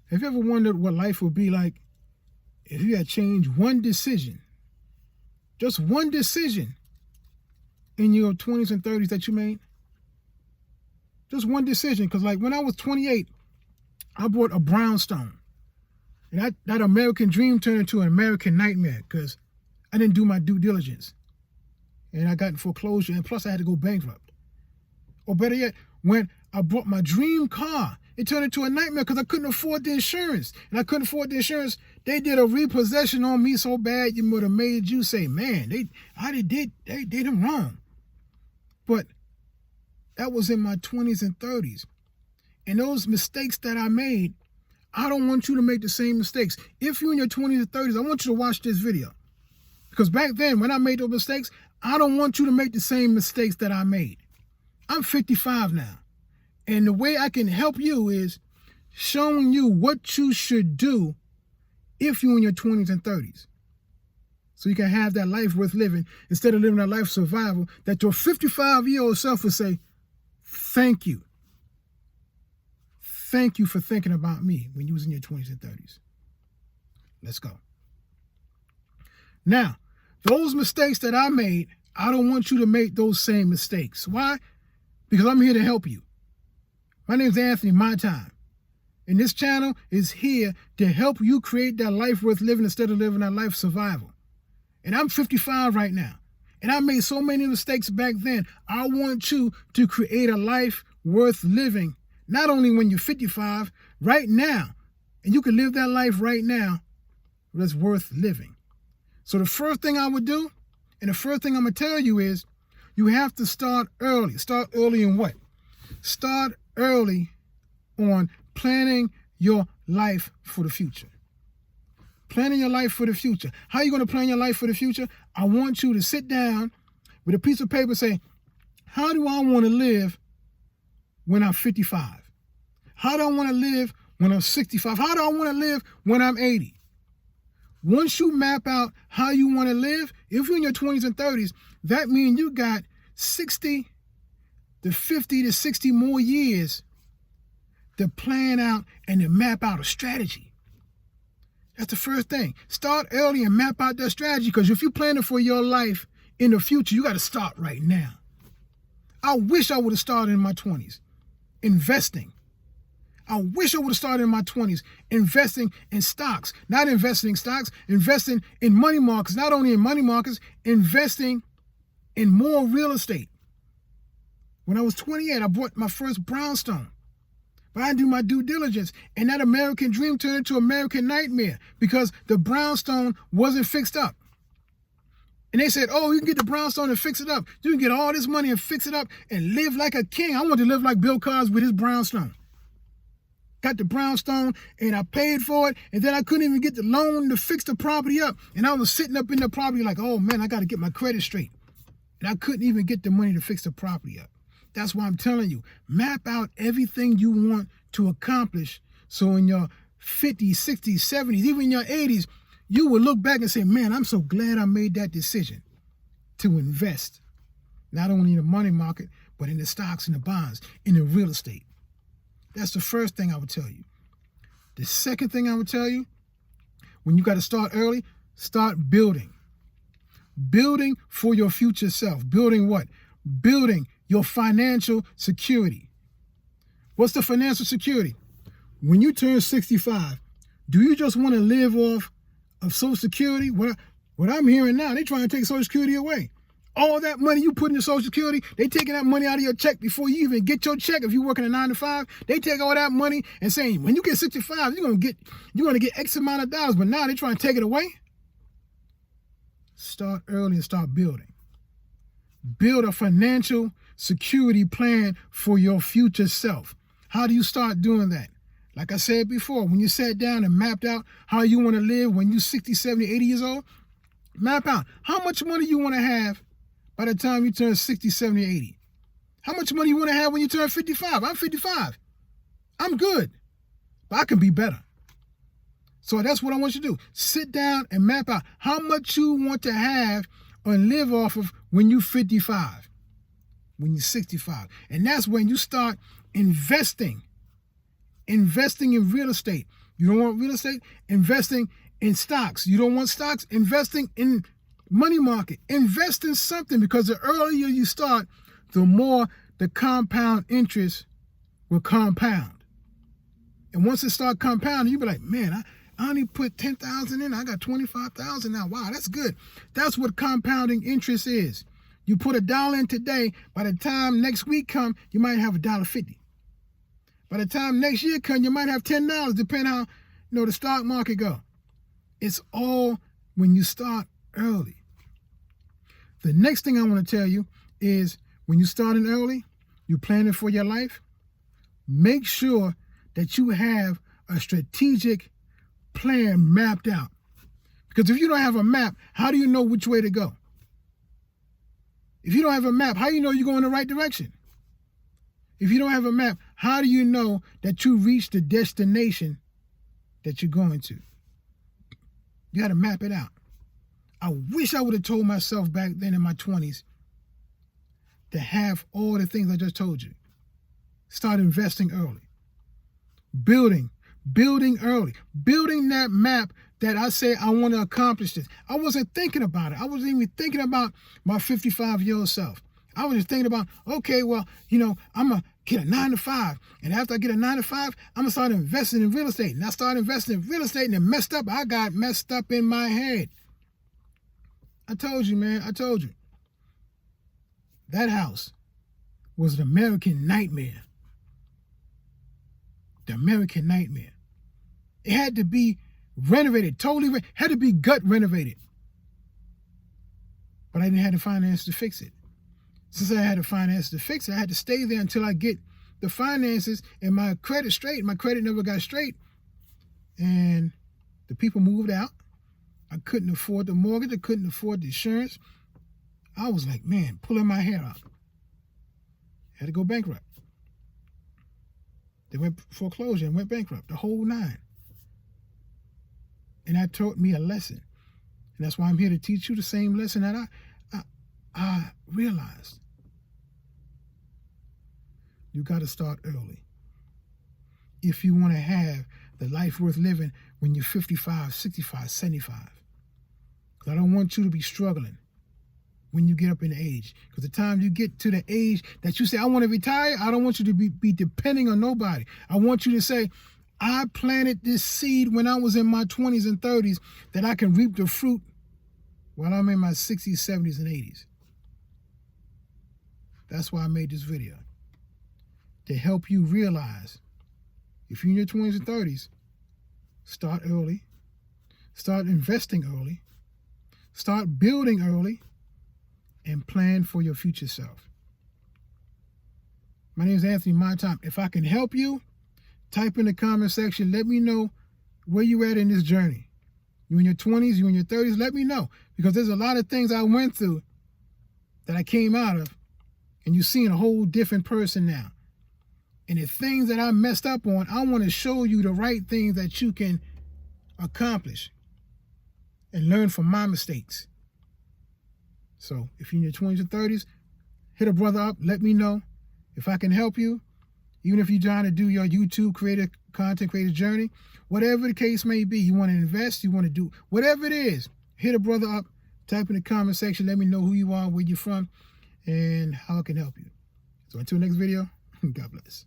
Have you ever wondered what life would be like if you had changed one decision, just one decision in your 20s and 30s that you made? Just one decision. Because like when I was 28, I bought a brownstone. And that American dream turned into an American nightmare because I didn't do my due diligence. And I got in foreclosure, and plus I had to go bankrupt. Or better yet, when I bought my dream car, it turned into a nightmare because I couldn't afford the insurance. And I couldn't afford the insurance. They did a repossession on me so bad, you would have made you say, man, they did him wrong. But that was in my 20s and 30s. And those mistakes that I made, I don't want you to make the same mistakes. If you're in your 20s and 30s, I want you to watch this video. Because back then, when I made those mistakes, I don't want you to make the same mistakes that I made. I'm 55 now. And the way I can help you is showing you what you should do if you're in your 20s and 30s. So you can have that life worth living instead of living that life of survival that your 55-year-old self will say, thank you. Thank you for thinking about me when you was in your 20s and 30s. Let's go. Now, those mistakes that I made, I don't want you to make those same mistakes. Why? Because I'm here to help you. My name's Anthony, my time. And this channel is here to help you create that life worth living instead of living that life of survival. And I'm 55 right now. And I made so many mistakes back then. I want you to create a life worth living, not only when you're 55, right now. And you can live that life right now that's worth living. So the first thing I would do, and the first thing I'm going to tell you is, you have to start early. Start early in what? Start early on planning your life for the future. Planning your life for the future. How are you going to plan your life for the future? I want you to sit down with a piece of paper and say, how do I want to live when I'm 55? How do I want to live when I'm 65? How do I want to live when I'm 80? Once you map out how you want to live, if you're in your 20s and 30s, that means you got 60 to 50 to 60 more years to plan out and to map out a strategy. That's the first thing. Start early and map out that strategy, because if you're planning for your life in the future, you got to start right now. I wish I would have started in my 20s investing. I wish I would have started in my 20s investing in stocks, not investing in stocks, investing in money markets, not only in money markets, investing in more real estate. When I was 28, I bought my first brownstone. But I didn't do my due diligence, and that American dream turned into American nightmare because the brownstone wasn't fixed up. And they said, oh, you can get the brownstone and fix it up. You can get all this money and fix it up and live like a king. I want to live like Bill Cosby with his brownstone. Got the brownstone, and I paid for it, and then I couldn't even get the loan to fix the property up. And I was sitting up in the property like, oh, man, I got to get my credit straight. And I couldn't even get the money to fix the property up. That's why I'm telling you, map out everything you want to accomplish. So in your 50s, 60s, 70s, even in your 80s, you will look back and say, man, I'm so glad I made that decision to invest, not only in the money market, but in the stocks and the bonds, in the real estate. That's the first thing I would tell you. The second thing I would tell you, when you got to start early, start building. Building for your future self. Building what? Building your financial security. What's the financial security? When you turn 65, do you just want to live off of Social Security? What I'm hearing now, they're trying to take Social Security away. All that money you put in your Social Security, they taking that money out of your check before you even get your check. If you're working a 9 to 5, they take all that money and saying, when you get 65, you're gonna get X amount of dollars. But now they're trying to take it away. Start early and start building. Build a financial security plan for your future self. How do you start doing that? Like I said before, when you sat down and mapped out how you want to live when you're 60, 70, 80 years old, map out how much money you want to have by the time you turn 60, 70, 80. How much money you want to have when you turn 55? I'm 55. I'm good, but I can be better. So that's what I want you to do. Sit down and map out how much you want to have and live off of when you're 55, when you're 65. And that's when you start investing in real estate, You don't want real estate? Investing in stocks. You don't want stocks? Investing in money market. Invest in something, because the earlier you start, the more the compound interest will compound. And once it starts compounding, you'll be like, man, I only put 10,000 in. I got 25,000 now. Wow, that's good. That's what compounding interest is. You put $1 in today, by the time next week come, you might have $1.50. By the time next year come, you might have $10, depending how the stock market go. It's all when you start early. The next thing I want to tell you is, when you're starting early, you're planning for your life, make sure that you have a strategic plan mapped out. Because if you don't have a map, how do you know which way to go? If you don't have a map, how do you know you're going in the right direction? If you don't have a map, how do you know that you reach the destination that you're going to? You got to map it out. I wish I would have told myself back then in my 20s to have all the things I just told you. Start investing early. Building early. Building that map that I say I want to accomplish this. I wasn't thinking about it. I wasn't even thinking about my 55-year-old self. I was just thinking about, okay, well, I'm going to get a 9-to-5. And after I get a 9-to-5, I'm going to start investing in real estate. And I started investing in real estate, and it messed up. I got messed up in my head. I told you, man. I told you. That house was an American nightmare. The American nightmare. It had to be renovated, had to be gut renovated. But I didn't have the finance to fix it. Since I had the finance to fix it, I had to stay there until I get the finances and my credit straight. My credit never got straight. And the people moved out. I couldn't afford the mortgage. I couldn't afford the insurance. I was like, man, pulling my hair out. Had to go bankrupt. They went foreclosure and went bankrupt, the whole 9. And that taught me a lesson. And that's why I'm here to teach you the same lesson that I realized. You got to start early. If you want to have the life worth living when you're 55, 65, 75. Because I don't want you to be struggling when you get up in age. Because the time you get to the age that you say, I want to retire, I don't want you to be depending on nobody. I want you to say, I planted this seed when I was in my 20s and 30s that I can reap the fruit while I'm in my 60s, 70s, and 80s. That's why I made this video. To help you realize, if you're in your 20s and 30s, start early, start investing early, start building early, and plan for your future self. My name is Anthony, My Time. If I can help you, type in the comment section. Let me know where you're at in this journey. You in your 20s, you in your 30s, let me know. Because there's a lot of things I went through that I came out of, and you're seeing a whole different person now. And the things that I messed up on, I want to show you the right things that you can accomplish and learn from my mistakes. So if you're in your 20s or 30s, hit a brother up. Let me know if I can help you. Even if you're trying to do your YouTube content creator journey, whatever the case may be, you want to invest, you want to do whatever it is, hit a brother up, type in the comment section, let me know who you are, where you're from, and how I can help you. So until next video, God bless.